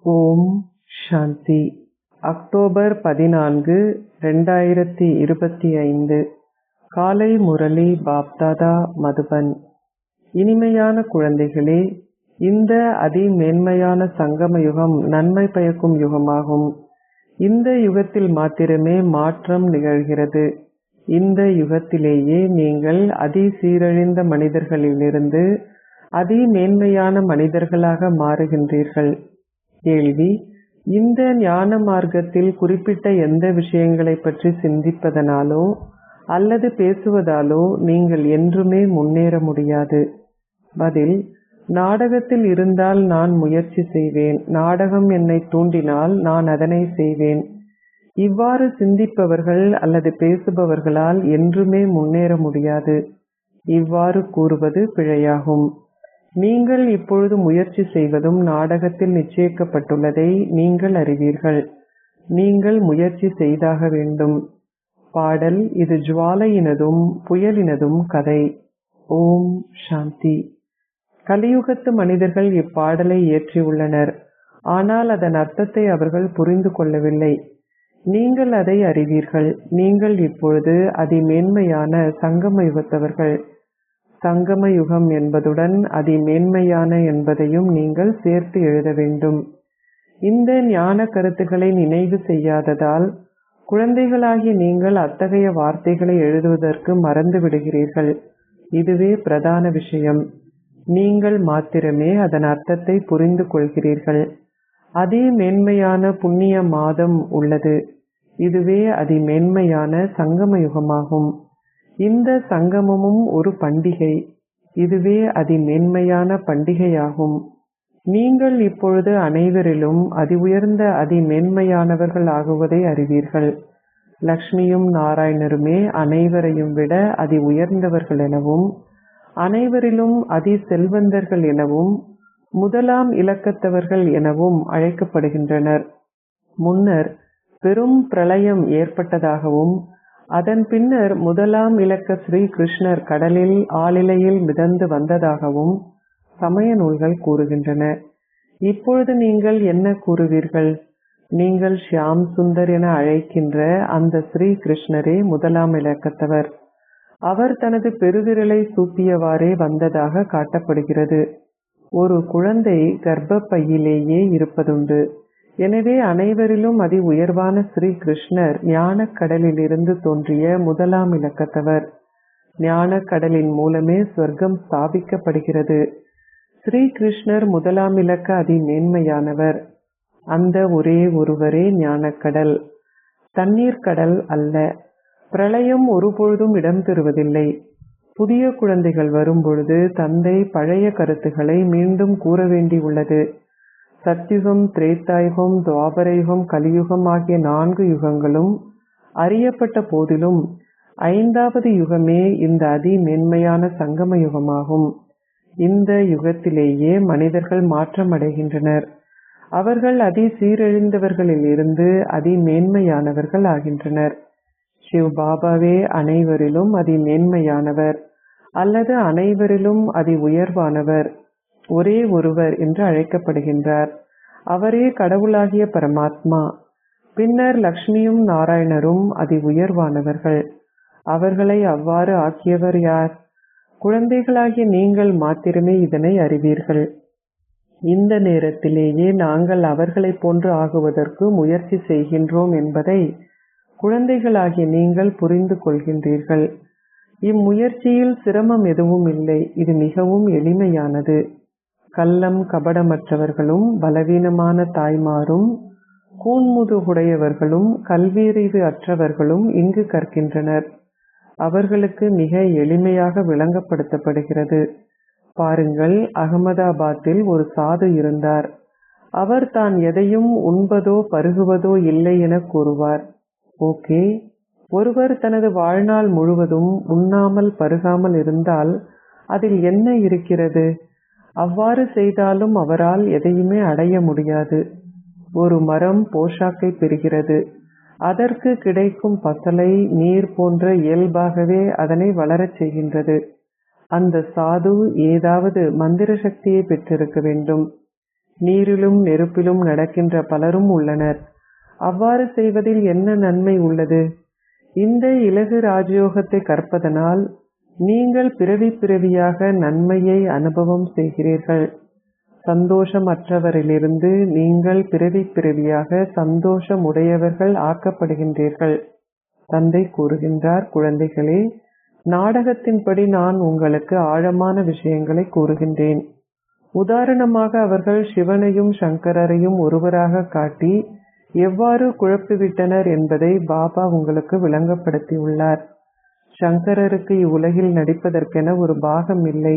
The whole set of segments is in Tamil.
ஓம் சாந்தி. அக்டோபர் 14, 2025. காலை முரளி பாப்தாதா மதுபன். இனிமையான குழந்தைகளே, இந்த அதிமேன்மையான சங்கம யுகம் நன்மை பயக்கும் யுகமாகும். இந்த யுகத்தில் மாத்திரமே மாற்றம் நிகழ்கிறது. இந்த யுகத்திலேயே நீங்கள் அதிசீரழிந்த மனிதர்களிலிருந்து அதிமேன்மையான மனிதர்களாக மாறுகின்றீர்கள். கேள்வி: இந்த ஞான மார்க்கத்தில் குறிப்பிட்ட எந்த விஷயங்களை பற்றி சிந்திப்பதனாலோ அல்லது பேசுவதாலோ நீங்கள் என்றுமே முன்னேற முடியாது. பதில்: நாடகத்தில் இருந்தால் நான் முயற்சி செய்வேன். நாடகம் என்னை தூண்டினால் நான் அதனை செய்வேன். இவ்வாறு சிந்திப்பவர்கள் அல்லது பேசுபவர்களால் என்றுமே முன்னேற முடியாது. இவ்வாறு கூறுவது பிழையாகும். நீங்கள் இப்பொழுது முயற்சி செய்வதும் நாடகத்தில் நிச்சயிக்கப்பட்டுள்ளதை நீங்கள் அறிவீர்கள். நீங்கள் முயற்சி செய்தாக வேண்டும். பாடல்: இது ஜுவாலையினதும் புயலினதும் கதை. ஓம் சாந்தி. கலியுகத்து மனிதர்கள் இப்பாடலை இயற்றியுள்ளனர். ஆனால் அதன் அர்த்தத்தை அவர்கள் புரிந்து கொள்ளவில்லை. நீங்கள் அதை அறிவீர்கள். நீங்கள் இப்பொழுது அதிமேன்மையான சங்கம யுகத்தவர்கள். சங்கம யுகம் என்பதுடன் அதிமேன்மையான என்பதையும் நீங்கள் சேர்த்து எழுத வேண்டும். இந்த ஞான கருத்துக்களை நினைவு செய்யாததால் குழந்தைகளாகி நீங்கள் அத்தகைய வார்த்தைகளை எழுதுவதற்கு மறந்து விடுகிறீர்கள். இதுவே பிரதான விஷயம். நீங்கள் மாத்திரமே அதன் அர்த்தத்தை புரிந்து கொள்கிறீர்கள். அதிமேன்மையான புண்ணிய மாதம் உள்ளது. இதுவே அதிமேன்மையான சங்கம யுகமாகும். இந்த சங்கமமும் ஒரு பண்டிகை. இதுவே அதிமேன்மையான பண்டிகையாகும். நீங்கள் இப்பொழுது அனைவரிலும் அதி உயர்ந்த அதிமேன்மையானவர்கள் ஆகுவதை அறிவீர்கள். லக்ஷ்மியும் நாராயணருமே அனைவரையும் விட அதி உயர்ந்தவர்கள் எனவும் அனைவரிலும் அதி செல்வந்தர்கள் எனவும் முதலாம் இலக்கத்தவர்கள் எனவும் அழைக்கப்படுகின்றனர். முன்னர் பெரும் பிரளயம் ஏற்பட்டதாகவும் அதன் பின்னர் முதலாம் இலக்க ஸ்ரீ கிருஷ்ணர் கடலில் ஆளிலையில் மிதந்து வந்ததாகவும் சமய நூல்கள் கூறுகின்றன. இப்பொழுது நீங்கள் என்ன கூறுவீர்கள்? நீங்கள் ஷியாம் சுந்தர் என அழைக்கின்ற அந்த ஸ்ரீ கிருஷ்ணரே முதலாம் இலக்கத்தவர். அவர் தனது பெருவிரலை சூப்பியவாறே வந்ததாக காட்டப்படுகிறது. ஒரு குழந்தை கர்ப்பப்பையிலேயே இருப்பதுண்டு. எனவே அனைவரிலும் அதி உயர்வான ஸ்ரீ கிருஷ்ணர் ஞானக் கடலிலிருந்து தோன்றிய முதலாம் இலக்கத்தவர். ஞானக் கடலின் மூலமே சொர்க்கம் ஸ்தாபிக்கப்படுகிறது. ஸ்ரீ கிருஷ்ணர் முதலாம் இலக்க அதிமேன்மையானவர். அந்த ஒரே ஒருவரே ஞானக்கடல், தண்ணீர் கடல் அல்ல. பிரளயம் ஒருபொழுதும் இடம்பெறுவதில்லை. புதிய குழந்தைகள் வரும்பொழுது தந்தை பழைய கருத்துக்களை மீண்டும் கூற வேண்டியுள்ளது. சத்யுகம், திரேதாயுகம், துவாபரயுகம், கலியுகம் ஆகிய 4 யுகங்களும் அறியப்பட்ட போதிலும் 5வது யுகமே இந்த அதிமேன்மையான சங்கம யுகமாகும். இந்த யுகத்திலேயே மனிதர்கள் மாற்றமடைகின்றனர். அவர்கள் அதி சீரழிந்தவர்களில் இருந்து அதிமேன்மையானவர்கள் ஆகின்றனர். சிவ் பாபாவே அனைவரிலும் அதிமேன்மையானவர் அல்லது அனைவரிலும் அதி உயர்வானவர், ஒரே ஒருவர் என்று அழைக்கப்படுகின்றார். அவரே கடவுளாகிய பரமாத்மா. பின்னர் லக்ஷ்மியும் நாராயணரும் அதி உயர்வானவர்கள். அவர்களை அவ்வாறு ஆக்கியவர் யார்? குழந்தைகளாகிய நீங்கள் மாத்திரமே இதனை அறிவீர்கள். இந்த நேரத்திலேயே நாங்கள் அவர்களை போன்று ஆகுவதற்கு முயற்சி செய்கின்றோம் என்பதை குழந்தைகளாகிய நீங்கள் புரிந்து கொள்கின்றீர்கள். இம்முயற்சியில் சிரமம் எதுவும் இல்லை. இது மிகவும் எளிமையானது. கள்ளம் கபடமற்றவர்களும் பலவீனமான தாய்மாரும் கூன்முதுகுடையவர்களும் கல்வியறிவு அற்றவர்களும் இங்கு கற்கின்றனர். அவர்களுக்கு மிக எளிமையாக விளங்கப்படுத்தப்படுகிறது. பாருங்கள், அகமதாபாத்தில் ஒரு சாது இருந்தார். அவர் தான் எதையும் உண்பதோ பருகுவதோ இல்லை என கூறுவார். ஓகே, ஒருவர் தனது வாழ்நாள் முழுவதும் உண்ணாமல் பருகாமல் இருந்தால் அதில் என்ன இருக்கிறது? அவ்வாறு செய்தாலும் அவரால் எதையுமே அடைய முடியாது. ஒரு மரம் போஷாக்கை பெறுகிறது. அதற்கு கிடைக்கும் பசலை நீர் போன்ற இயல்பாகவே அதனை வளரச் செய்கின்றது. அந்த சாது ஏதாவது மந்திர சக்தியை பெற்றிருக்க வேண்டும். நீரிலும் நெருப்பிலும் நடக்கின்ற பலரும் உள்ளனர். அவ்வாறு செய்வதில் என்ன நன்மை உள்ளது? இந்த இலகு ராஜயோகத்தை கற்பதனால் நீங்கள் பிறவி பிறவியாக நன்மையை அனுபவம் செய்கிறீர்கள். சந்தோஷமற்றவரிலிருந்து நீங்கள் பிறவி பிறவியாக சந்தோஷமுடையவர்கள் ஆக்கப்படுகின்றீர்கள். தந்தை கூறுகின்றார், குழந்தைகளே, நாடகத்தின்படி நான் உங்களுக்கு ஆழமான விஷயங்களை கூறுகின்றேன். உதாரணமாக அவர்கள் சிவனையும் சங்கரரையும் ஒருவராக காட்டி எவ்வாறு குழப்பிவிட்டனர் என்பதை பாபா உங்களுக்கு விளங்கப்படுத்தியுள்ளார். சங்கரருக்கு இவ்வுலகில் நடிப்பதற்கென ஒரு பாகம் இல்லை.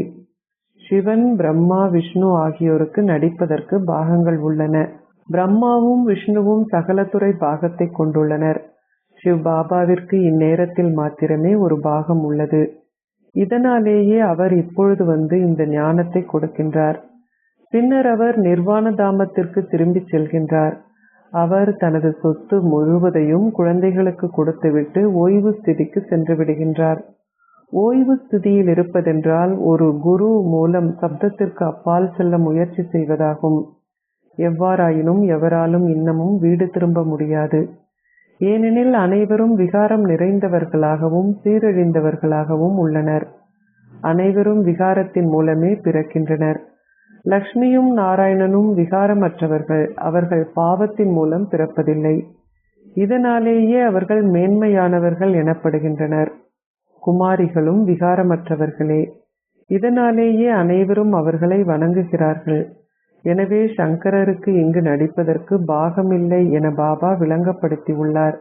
சிவன், பிரம்மா, விஷ்ணு ஆகியோருக்கு நடிப்பதற்கு பாகங்கள் உள்ளன. பிரம்மாவும் விஷ்ணுவும் சகலத்துறை பாகத்தை கொண்டுள்ளனர். சிவ் பாபாவிற்கு இந்நேரத்தில் மாத்திரமே ஒரு பாகம் உள்ளது. இதனாலேயே அவர் இப்பொழுது வந்து இந்த ஞானத்தை கொடுக்கின்றார். பின்னர் அவர் நிர்வாண தாமத்திற்கு திரும்பி செல்கின்றார். அவர் தனது சொத்து முழுவதையும் குழந்தைகளுக்கு கொடுத்துவிட்டு ஓய்வு ஸ்திதிக்கு சென்று விடுகின்றார். ஓய்வு ஸ்திதியில் இருப்பதென்றால் ஒரு குரு மூலம் சப்தத்திற்கு அப்பால் செல்ல முயற்சி செய்வதாகும். எவ்வாறாயினும் எவராலும் இன்னமும் வீடு திரும்ப முடியாது. ஏனெனில் அனைவரும் விகாரம் நிறைந்தவர்களாகவும் சீரழிந்தவர்களாகவும் உள்ளனர். அனைவரும் விகாரத்தின் மூலமே பிறக்கின்றனர். லக்ஷ்மியும் நாராயணனும் விகாரமற்றவர்கள். அவர்கள் பாவத்தின் மூலம் பிறப்பதில்லை. இதனாலேயே அவர்கள் மேன்மையானவர்கள் எனப்படுகின்றனர். குமாரிகளும் விகாரமற்றவர்களே. இதனாலேயே அனைவரும் அவர்களை வணங்குகிறார்கள். எனவே சங்கரருக்கு இங்கு நடிப்பதற்கு பாகமில்லை என பாபா விளங்கப்படுத்தியுள்ளார்.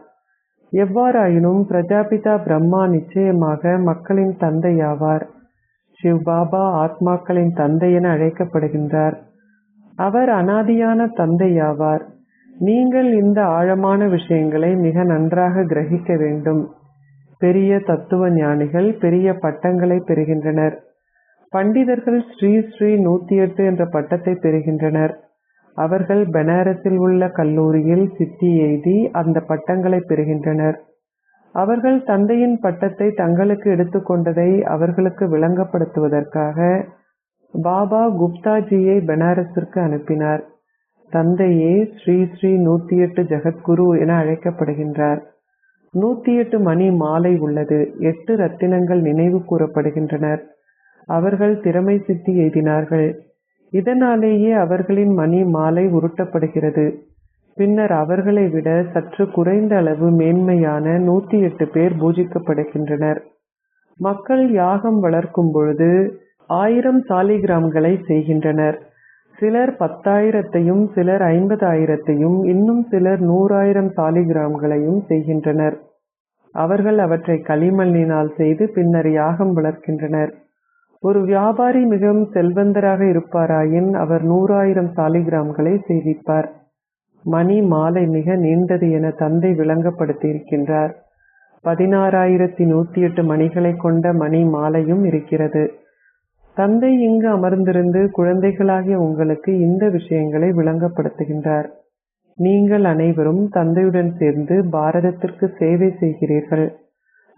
எவ்வாறாயினும் பிரஜாபிதா பிரம்மா நிச்சயமாக மக்களின் தந்தையாவார். சிவ் பாபா ஆத்மாக்களின் தந்தை என அழைக்கப்படுகின்றார். அவர் அனாதியான தந்தையாவார். நீங்கள் இந்த ஆழமான விஷயங்களை மிக நன்றாக கிரகிக்க வேண்டும். பெரிய தத்துவ ஞானிகள் பெரிய பட்டங்களை பெறுகின்றனர். பண்டிதர்கள் ஸ்ரீ ஸ்ரீ 108 என்ற பட்டத்தை பெறுகின்றனர். அவர்கள் பனாரஸில் உள்ள கல்லூரியில் சித்தி எய்தி அந்த பட்டங்களை பெறுகின்றனர். அவர்கள் தந்தையின் பட்டத்தை தங்களுக்கு எடுத்துக்கொண்டதை அவர்களுக்கு விளங்கப்படுத்துவதற்காக பாபா குப்தாஜியை பனாரஸிற்கு அனுப்பினார். தந்தையே ஸ்ரீ ஸ்ரீ 108 ஜெகத்குரு என அழைக்கப்படுகின்றார். 108 மணி மாலை உள்ளது. 8 ரத்தினங்கள் நினைவு கூறப்படுகின்றனர். அவர்கள் திறமை சித்தி எய்தினார்கள். இதனாலேயே அவர்களின் மணி மாலை உருட்டப்படுகிறது. பின்னர் அவர்களை விட சற்று குறைந்த அளவு மேன்மையான 108 பேர் பூஜிக்கப்படுகின்றனர். மக்கள் யாகம் வளர்க்கும் பொழுது 1000 சாலிகிராம்களை செய்கின்றனர். சிலர் 10,000ஐயும் சிலர் 50,000ஐயும் இன்னும் சிலர் 100,000 சாலிகிராம்களையும் செய்கின்றனர். அவர்கள் அவற்றை களிமண்ணினால் செய்து பின்னர் யாகம் வளர்க்கின்றனர். ஒரு வியாபாரி மிகவும் செல்வந்தராக இருப்பாராயின் அவர் 100,000 சாலிகிராம்களை செய்விப்பார். மணி மாலை மிக நீண்டது என தந்தை விளங்கப்படுத்தியிருக்கின்றார். 16,108 மணிகளை கொண்ட மணி மாலையும் இருக்கிறது. தந்தை இங்கு அமர்ந்திருந்து குழந்தைகளாகிய உங்களுக்கு இந்த விஷயங்களை விளங்கப்படுத்துகின்றார். நீங்கள் அனைவரும் தந்தையுடன் சேர்ந்து பாரதத்திற்கு சேவை செய்கிறீர்கள்.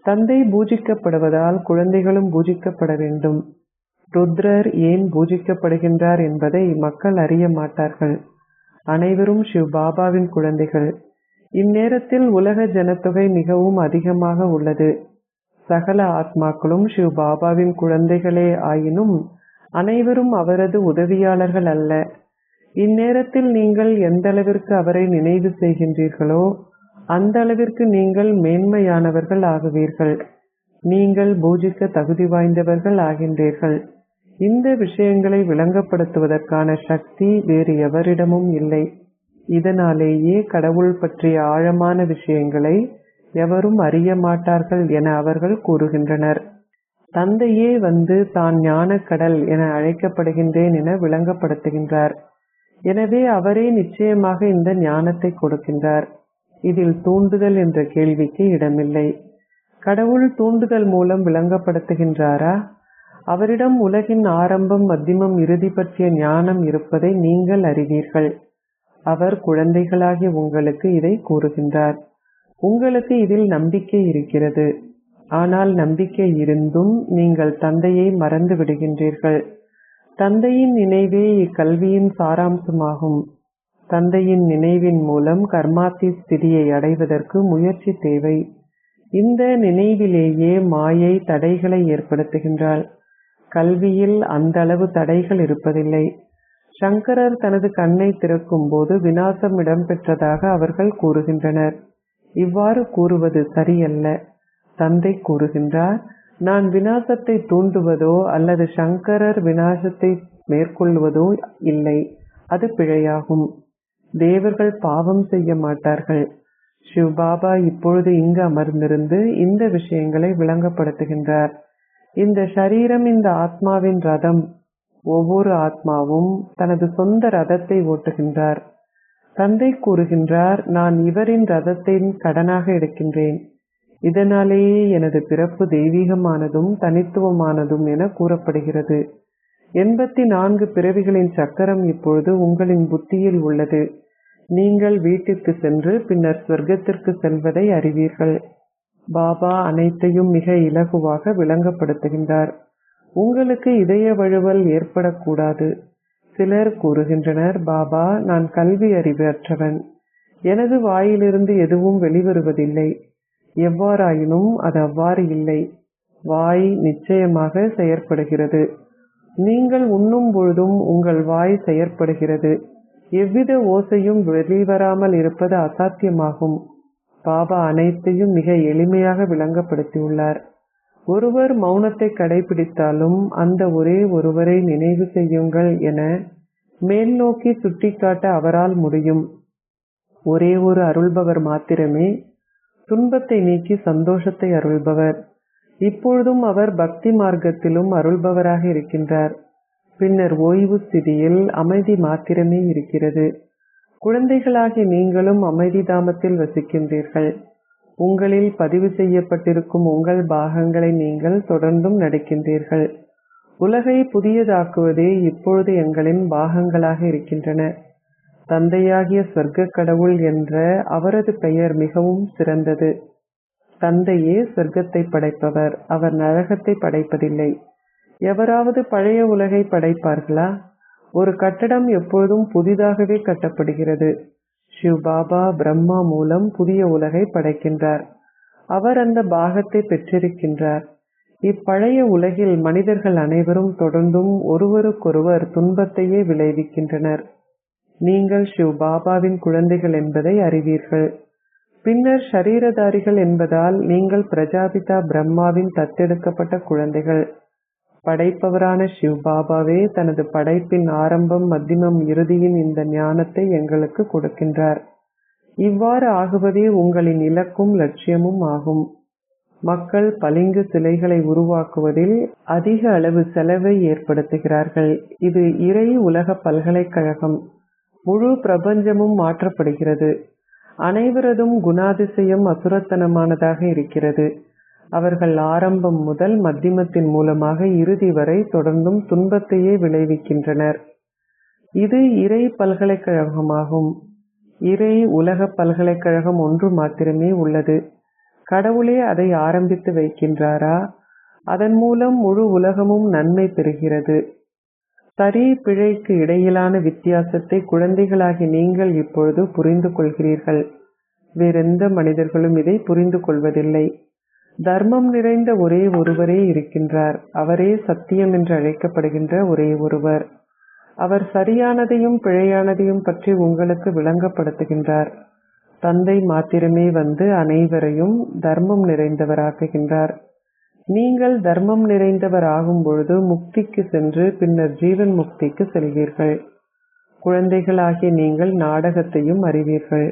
தந்தை பூஜிக்கப்படுவதால் குழந்தைகளும் பூஜிக்கப்பட வேண்டும். ருத்ரர் ஏன் பூஜிக்கப்படுகின்றார் என்பதை மக்கள் அறிய மாட்டார்கள். அனைவரும் சிவ் பாபாவின் குழந்தைகள். இந்நேரத்தில் உலக ஜனத்தொகை மிகவும் அதிகமாக உள்ளது. சகல ஆத்மாக்களும் சிவ் பாபாவின் குழந்தைகளே ஆயினும் அனைவரும் அவரது உதவியாளர்கள் அல்ல. இந்நேரத்தில் நீங்கள் எந்த அளவிற்கு அவரை நினைவு செய்கின்றீர்களோ அந்த அளவிற்கு நீங்கள் மேன்மையானவர்கள் ஆகுவீர்கள். நீங்கள் பூஜிக்க தகுதி வாய்ந்தவர்கள் ஆகின்றீர்கள். இந்த விஷயங்களை விளங்கப்படுத்துவதற்கான சக்தி வேறு எவரிடமும் இல்லை. இதனாலேயே கடவுள் பற்றிய ஆழமான விஷயங்களை எவரும் அறிய மாட்டார்கள் என அவர்கள் கூறுகின்றனர். தந்தையே வந்து தான் ஞானக்கடல் என அழைக்கப்படுகின்றேன் என விளங்கப்படுத்துகின்றார். எனவே அவரே நிச்சயமாக இந்த ஞானத்தை கொடுக்கின்றார். இதில் தூண்டுதல் என்ற கேள்விக்கு இடமில்லை. கடவுள் தூண்டுதல் மூலம் விளங்கப்படுத்துகின்றாரா? அவரிடம் உலகின் ஆரம்பம், மத்தியமம், இறுதி பற்றிய ஞானம் இருப்பதை நீங்கள் அறிவீர்கள். அவர் குழந்தைகளாகிய உங்களுக்கு இதை கூறுகின்றார். உங்களுக்கு இதில் நம்பிக்கை இருக்கிறது. ஆனால் நம்பிக்கை இருந்தும் நீங்கள் தந்தையை மறந்து விடுகின்றீர்கள். தந்தையின் நினைவே இக்கல்வியின் சாராம்சமாகும். தந்தையின் நினைவின் மூலம் கர்மாத்தி ஸ்திதியை அடைவதற்கு முயற்சி தேவை. இந்த நினைவிலேயே மாயை தடைகளை ஏற்படுத்துகின்றாள். கல்வியில் அந்த அளவு தடைகள் இருப்பதில்லை. சங்கரர் தனது கண்ணை திறக்கும் போது விநாசம் இடம்பெற்றதாக அவர்கள் கூறுகின்றனர். இவ்வாறு கூறுவது சரியல்ல. தந்தை கூறுகின்றார், நான் விநாசத்தை தூண்டுவதோ அல்லது சங்கரர் விநாசத்தை மேற்கொள்வதோ இல்லை. அது பிழையாகும். தேவர்கள் பாவம் செய்ய மாட்டார்கள். சிவபாபா இப்பொழுது இங்கு அமர்ந்திருந்து இந்த விஷயங்களை விளங்கப்படுத்துகின்றார். இந்த ஷரீரம் இந்த ஆத்மாவின் ரதம். ஒவ்வொரு ஆத்மாவும் தனது சொந்த ரதத்தை ஓட்டுகின்றார். தந்தை கூறுகின்றார், நான் இவரின் ரதத்தின் கடனாக எடுக்கின்றேன். இதனாலேயே எனது பிறப்பு தெய்வீகமானதும் தனித்துவமானதும் என கூறப்படுகிறது. 84 பிறவிகளின் சக்கரம் இப்பொழுது உங்களின் புத்தியில் உள்ளது. நீங்கள் வீட்டிற்கு சென்று பின்னர் ஸ்வர்க்கத்திற்கு செல்வதை அறிவீர்கள். பாபா அனைத்தையும் மிக இலகுவாக விளங்கப்படுத்துகின்றார். உங்களுக்கு இதய வழுவல் ஏற்படக்கூடாது. சிலர் கூறுகின்றனர், பாபா, நான் கல்வி அறிவற்றவன். எனது வாயிலிருந்து எதுவும் வெளிவருவதில்லை. எவ்வாறாயினும் அது அவ்வாறு இல்லை. வாய் நிச்சயமாக செயற்படுகிறது. நீங்கள் உண்ணும் பொழுதும் உங்கள் வாய் செயற்படுகிறது. எவ்வித ஓசையும் வெளிவராமல் இருப்பது அசாத்தியமாகும். பாபா அனைத்தையும் மிக எளிமையாக விளங்கப்படுத்தியுள்ளார். ஒருவர் மௌனத்தை கடைபிடித்தாலும் அந்த ஒரே ஒருவரை நினைவு செய்யுங்கள் என மேல் நோக்கி சுட்டிக்காட்ட அவரால் முடியும். ஒரே ஒரு அருள்பவர் மாத்திரமே துன்பத்தை நீக்கி சந்தோஷத்தை அருள்பவர். இப்பொழுதும் அவர் பக்தி மார்க்கத்திலும் அருள்பவராக இருக்கின்றார். பின்னர் ஓய்வு ஸ்திதியில் அமைதி மாத்திரமே இருக்கிறது. குழந்தைகளாகி நீங்களும் அமைதி தாமத்தில் வசிக்கின்றீர்கள். உங்களில் பதிவு செய்யப்பட்டிருக்கும் உங்கள் பாகங்களை நீங்கள் தொடர்ந்தும் நடிக்கின்றீர்கள். உலகை புதியதாக்குவதே இப்பொழுது எங்களின் பாகங்களாக இருக்கின்றன. தந்தையாகிய ஸ்வர்க்க கடவுள் என்ற அவரது பெயர் மிகவும் சிறந்தது. தந்தையே சொர்க்கத்தை படைப்பவர். அவர் நரகத்தை படைப்பதில்லை. எவராவது பழைய உலகை படைப்பார்களா? ஒரு கட்டடம் எப்பொழுதும் புதிதாகவே கட்டப்படுகிறது. சிவபாபா பிரம்மா மூலம் புதிய உலகை படைக்கின்றார். அவர் அந்த பாகத்தை பெற்றிருக்கின்றார். இப்பழைய உலகில் மனிதர்கள் அனைவரும் தொடர்ந்தும் ஒருவருக்கொருவர் துன்பத்தையே விளைவிக்கின்றனர். நீங்கள் சிவபாபாவின் குழந்தைகள் என்பதை அறிவீர்கள். பின்னர் ஷரீரதாரிகள் என்பதால் நீங்கள் பிரஜாபிதா பிரம்மாவின் தத்தெடுக்கப்பட்ட குழந்தைகள். படைப்பவரான சிவபாபாவே தனது படைப்பின் ஆரம்பம், மத்தியமம், இறுதியின் இந்த ஞானத்தை எங்களுக்கு கொடுக்கின்றார். இவ்வாறு ஆகுவதே உங்களின் இலக்கும் லட்சியமும் ஆகும். மக்கள் பளிங்கு சிலைகளை உருவாக்குவதில் அதிக அளவு செலவை ஏற்படுத்துகிறார்கள். இது இறை உலக பல்கலைக்கழகம். முழு பிரபஞ்சமும் மாற்றப்படுகிறது. அனைவரதும் குணாதிசயம் அசுரத்தனமானதாக இருக்கிறது. அவர்கள் ஆரம்பம் முதல் மத்தியமத்தின் மூலமாக இறுதி வரை தொடர்ந்தும் துன்பத்தையே விளைவிக்கின்றனர். இது இறை பல்கலைக்கழகமாகும். இறை உலக பல்கலைக்கழகம் ஒன்று மாத்திரமே உள்ளது. கடவுளே அதை ஆரம்பித்து வைக்கின்றாரா? அதன் மூலம் முழு உலகமும் நன்மை பெறுகிறது. சரி பிழைக்கு இடையிலான வித்தியாசத்தை குழந்தைகளாகி நீங்கள் இப்பொழுது புரிந்து கொள்கிறீர்கள். வேறெந்த மனிதர்களும் இதை புரிந்து கொள்வதில்லை. தர்மம் நிறைந்த ஒரே ஒருவரே இருக்கின்றார். அவரே சத்தியம் என்று அழைக்கப்படுகின்ற ஒரே ஒருவர். அவர் சரியானதையும் பிழையானதையும் பற்றி உங்களுக்கு விளங்கப்படுத்துகின்றார். தந்தை மாத்திரமே வந்து அனைவரையும் தர்மம் நிறைந்தவராக்குகின்றார். நீங்கள் தர்மம் நிறைந்தவர் ஆகும் பொழுது முக்திக்கு சென்று பின்னர் ஜீவன் முக்திக்கு செல்வீர்கள். குழந்தைகளாகிய நீங்கள் நாடகத்தையும் அறிவீர்கள்.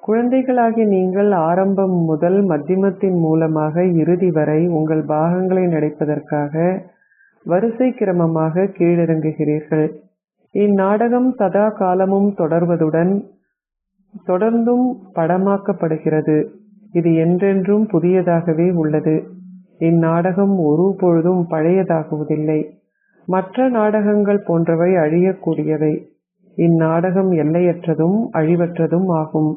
குழந்தைகளாகிய நீங்கள் ஆரம்பம் முதல் மத்தியமத்தின் மூலமாக இறுதி வரை உங்கள் பாகங்களை நடிப்பதற்காக வரிசை கிரமமாக கீழிறங்குகிறீர்கள். இந்நாடகம் சதா காலமும் தொடர்வதுடன் தொடர்ந்தும் படமாக்கப்படுகிறது. இது என்றென்றும் புதியதாகவே உள்ளது. இந்நாடகம் ஒரு பொழுதும் பழையதாகுவதில்லை. மற்ற நாடகங்கள் போன்றவை அழியக்கூடியவை. இந்நாடகம் எல்லையற்றதும் அழிவற்றதும் ஆகும்.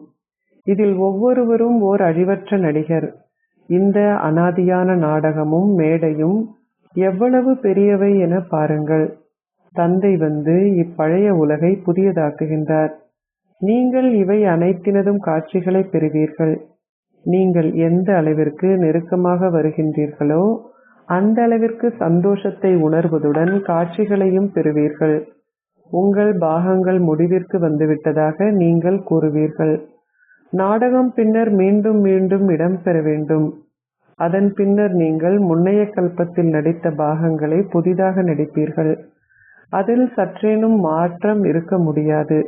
இதில் ஒவ்வொருவரும் ஓர் அழிவற்ற நடிகர். இந்த அனாதியான நாடகமும் மேடையும் எவ்வளவு பெரியவை என பாருங்கள். தந்தை வந்து இப்பழைய உலகை புதியதாக்குகின்றார். நீங்கள் இவை அனைத்தினதும் காட்சிகளை பெறுவீர்கள். நீங்கள் எந்த அளவிற்கு நெருக்கமாக வருகின்றீர்களோ அந்த அளவிற்கு சந்தோஷத்தை உணர்வதுடன் காட்சிகளையும் பெறுவீர்கள். உங்கள் பாகங்கள் முடிவிற்கு வந்துவிட்டதாக நீங்கள் கூறுவீர்கள். நாடகம் பின்னர் மீண்டும் மீண்டும் இடம்பெற வேண்டும். அதன் பின்னர் நீங்கள் முன்னைய கல்பத்தில் நடித்த பாகங்களை புதிதாக நடிப்பீர்கள். அதில் சற்றேனும் மாற்றம் இருக்க முடியாது.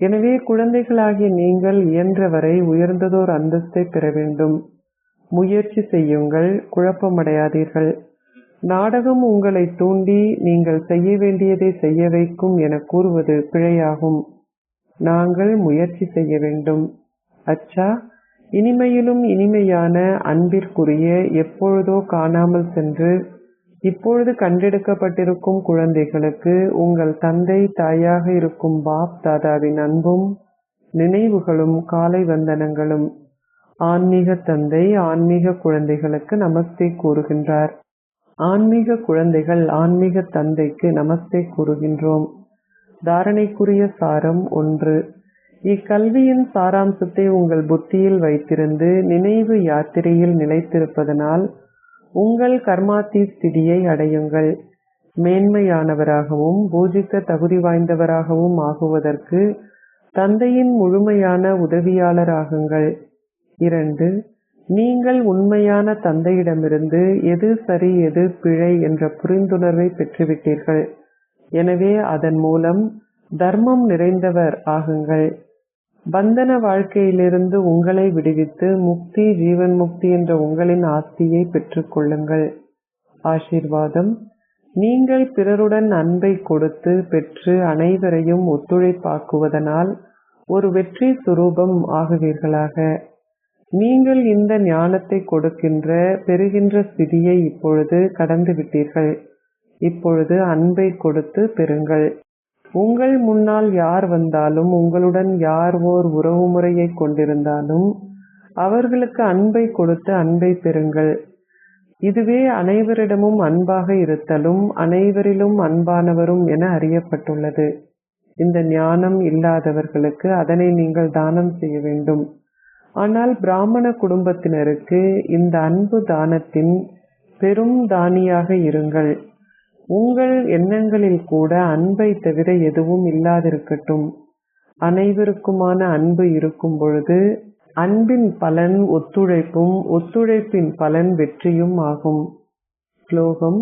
எனவே குழந்தைகளாகிய நீங்கள் இயன்றவரை உயர்ந்ததோர் அந்தஸ்தை பெற வேண்டும். முயற்சி செய்யுங்கள், குழப்பமடையாதீர்கள். நாடகம் உங்களை தூண்டி நீங்கள் செய்ய வேண்டியதை செய்ய வைக்கும் என கூறுவது பிழையாகும். நாங்கள் முயற்சி செய்ய வேண்டும். அச்சா, இனிமையிலும் இனிமையான அன்பிற்குரிய எப்பொழுதோ காணாமல் சென்று இப்பொழுது கண்டெடுக்கப்பட்டிருக்கும் குழந்தைகளுக்கு உங்கள் தந்தை தாயாக இருக்கும் பாப் தாதாவின் அன்பும் நினைவுகளும் காலை வந்தனங்களும். ஆன்மீக தந்தை ஆன்மீக குழந்தைகளுக்கு நமஸ்தே கூறுகின்றார். ஆன்மீக குழந்தைகள் ஆன்மீக தந்தைக்கு நமஸ்தே கூறுகின்றோம். தாரணைக்குரிய சாரம் 1. இக்கல்வியின் சாராம்சத்தை உங்கள் புத்தியில் வைத்திருந்து நினைவு யாத்திரையில் நிலைத்திருப்பதனால் உங்கள் கர்மாத்தி ஸ்திதியை அடையுங்கள். மேன்மையானவராகவும் பூஜிக்க தகுதி வாய்ந்தவராகவும் ஆகுவதற்கு தந்தையின் முழுமையான உதவியாளர் ஆகுங்கள். 2. நீங்கள் உண்மையான தந்தையிடமிருந்து எது சரி எது பிழை என்ற புரிந்துணர்வை பெற்றுவிட்டீர்கள். எனவே அதன் மூலம் தர்மம் நிறைந்தவர் ஆகுங்கள். பந்தன வாழ்க்கையிலிருந்து உங்களை விடுவித்து முக்தி ஜீவன் முக்தி என்ற உங்களின் ஆஸ்தியை பெற்றுக் கொள்ளுங்கள். ஆசீர்வாதம். நீங்கள் பிறருடன் அன்பை கொடுத்து பெற்று அனைவரையும் ஒத்துழைப்பாக்குவதனால் ஒரு வெற்றி சுரூபம் ஆகுவீர்களாக. நீங்கள் இந்த ஞானத்தை கொடுக்கின்ற பெறுகின்ற ஸ்திதியை இப்பொழுது கடந்து விட்டீர்கள். இப்பொழுது அன்பை கொடுத்து பெறுங்கள். உங்கள் முன்னால் யார் வந்தாலும் உங்களுடன் யார் ஓர் உறவு முறையை கொண்டிருந்தாலும் அவர்களுக்கு அன்பை கொடுத்து அன்பை பெறுங்கள். இதுவே அனைவரிடமும் அன்பாக இருத்தலும் அனைவரிலும் அன்பானவரும் என அறியப்பட்டுள்ளது. இந்த ஞானம் இல்லாதவர்களுக்கு அதனை நீங்கள் தானம் செய்ய வேண்டும். ஆனால் பிராமண குடும்பத்தினருக்கு இந்த அன்பு தானத்தின் பெரும் தானியாக இருங்கள். உங்கள் எண்ணங்களில் கூட அன்பை தவிர எதுவும் இல்லாதிருக்கட்டும். அனைவருக்குமான அன்பு இருக்கும் பொழுது அன்பின் பலன் ஒத்துழைப்பும் ஒத்துழைப்பின் பலன் வெற்றியும் ஆகும். ஸ்லோகம்.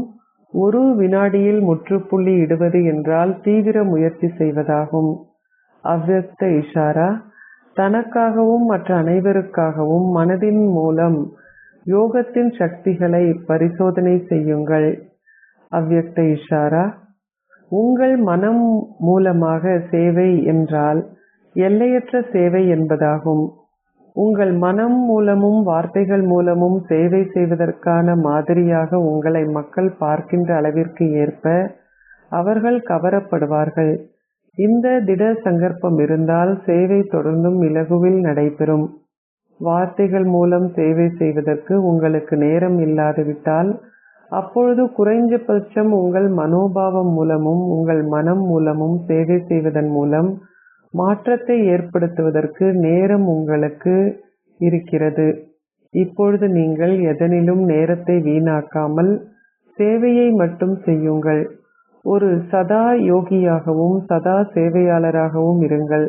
ஒரு வினாடியில் முற்றுப்புள்ளி இடுவது என்றால் தீவிர முயற்சி செய்வதாகும். அவ்யக்த இஷாரா. தனக்காகவும் மற்ற அனைவருக்காகவும் மனதின் மூலம் யோகத்தின் சக்திகளை பரிசோதனை செய்யுங்கள். அவ்யக்த இஷாரா. உங்கள் மனம் மூலமாக சேவை என்றால் எல்லையற்ற சேவை என்பதாகும். உங்கள் மனம் மூலமும் வார்த்தைகள் மூலமும் சேவை செய்வதற்கான மாதிரியாக உங்களை மக்கள் பார்க்கின்ற அளவிற்கு ஏற்ப அவர்கள் கவரப்படுவார்கள். இந்த திட சங்கற்பம் இருந்தால் சேவை தொடர்ந்தும் இலகுவில் நடைபெறும். வார்த்தைகள் மூலம் சேவை செய்வதற்கு உங்களுக்கு நேரம் இல்லாதுவிட்டால் அப்பொழுது குறைஞ்சபட்சம் உங்கள் மனோபாவம் மூலமும் உங்கள் மனம் மூலமும் சேவை செய்வதன் மூலம் மாற்றத்தை ஏற்படுத்துவதற்கு நேரம் உங்களுக்கு இருக்கிறது. இப்பொழுது நீங்கள் எதனிலும் நேரத்தை வீணாக்காமல் சேவையை மட்டும் செய்யுங்கள். ஒரு சதா யோகியாகவும் சதா சேவையாளராகவும் இருங்கள்.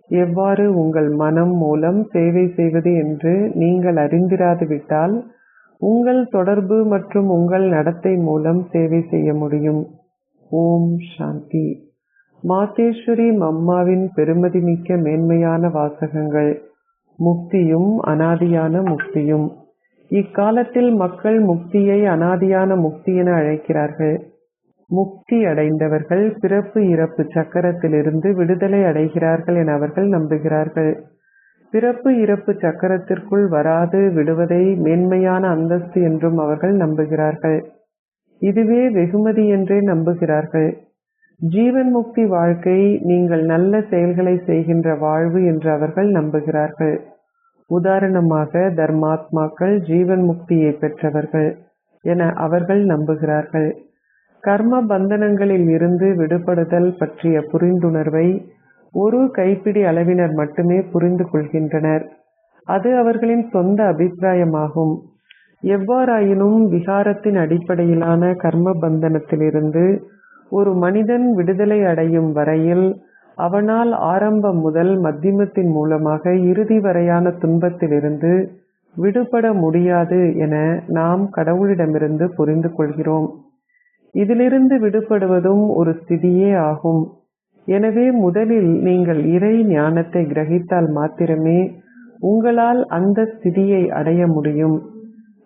எவ்வாறு உங்கள் மனம் மூலம் சேவை செய்வது என்று நீங்கள் அறிந்திராதுவிட்டால் உங்கள் தொடர்பு மற்றும் உங்கள் நடத்தை மூலம் சேவை செய்ய முடியும். ஓம் சாந்தி. மாதேஸ்வரி மம்மாவின் பெருமதிமிக்க மேன்மையான வாசகங்கள். முக்தியும் அனாதியான முக்தியும். இக்காலத்தில் மக்கள் முக்தியை அனாதியான முக்தி என அழைக்கிறார்கள். முக்தி அடைந்தவர்கள் பிறப்பு இறப்பு சக்கரத்திலிருந்து விடுதலை அடைகிறார்கள் என அவர்கள் நம்புகிறார்கள். பிறப்பு இறப்பு சக்கரத்திற்குள் வராது விடுவதை மேன்மையான அந்தஸ்து என்றும் அவர்கள் நம்புகிறார்கள். இதுவே வெகுமதி என்றே நம்புகிறார்கள். ஜீவன் முக்தி வாழ்க்கை நீங்கள் நல்ல செயல்களை செய்கின்ற வாழ்வு என்று அவர்கள் நம்புகிறார்கள். உதாரணமாக தர்மாத்மாக்கள் ஜீவன் முக்தியை பெற்றவர்கள் என அவர்கள் நம்புகிறார்கள். கர்ம பந்தனங்களில் இருந்து விடுபடுதல் பற்றிய புரிந்துணர்வை ஒரு கைப்பிடி அளவினர் மட்டுமே புரிந்து கொள்கின்றனர். அது அவர்களின் சொந்த அபிப்பிராயமாகும். எவ்வாறாயினும் விகாரத்தின் அடிப்படையிலான கர்ம பந்தனத்திலிருந்து ஒரு மனிதன் விடுதலை அடையும் வரையில் அவனால் ஆரம்பம் முதல் மத்தியமத்தின் மூலமாக இறுதி வரையான துன்பத்திலிருந்து விடுபட முடியாது என நாம் கடவுளிடமிருந்து புரிந்து கொள்கிறோம். இதிலிருந்து விடுபடுவதும் ஒரு ஸ்திதியே ஆகும். எனவே முதலில் நீங்கள் இறை ஞானத்தை கிரகித்தால் மாத்திரமே உங்களால் அந்த ஸ்திதியை அடைய முடியும்.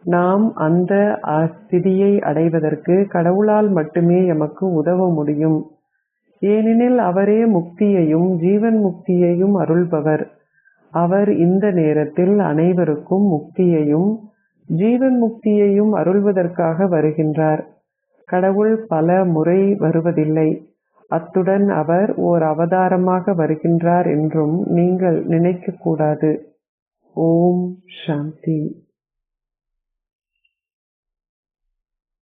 நாம் அந்த ஸ்திதியை அடைவதற்கு கடவுளால் மட்டுமே எமக்கு உதவ முடியும். ஏனெனில் அவரே முக்தியையும் ஜீவன் முக்தியையும் அருள்பவர். அவர் இந்த நேரத்தில் அனைவருக்கும் முக்தியையும் ஜீவன் முக்தியையும் அருள்வதற்காக வருகின்றார். கடவுள் பல முறை வருவதில்லை. அத்துடன் அவர் ஓர் அவதாரமாக வருகின்றார் என்றும் நீங்கள் நினைக்க கூடாது. ஓம் சாந்தி.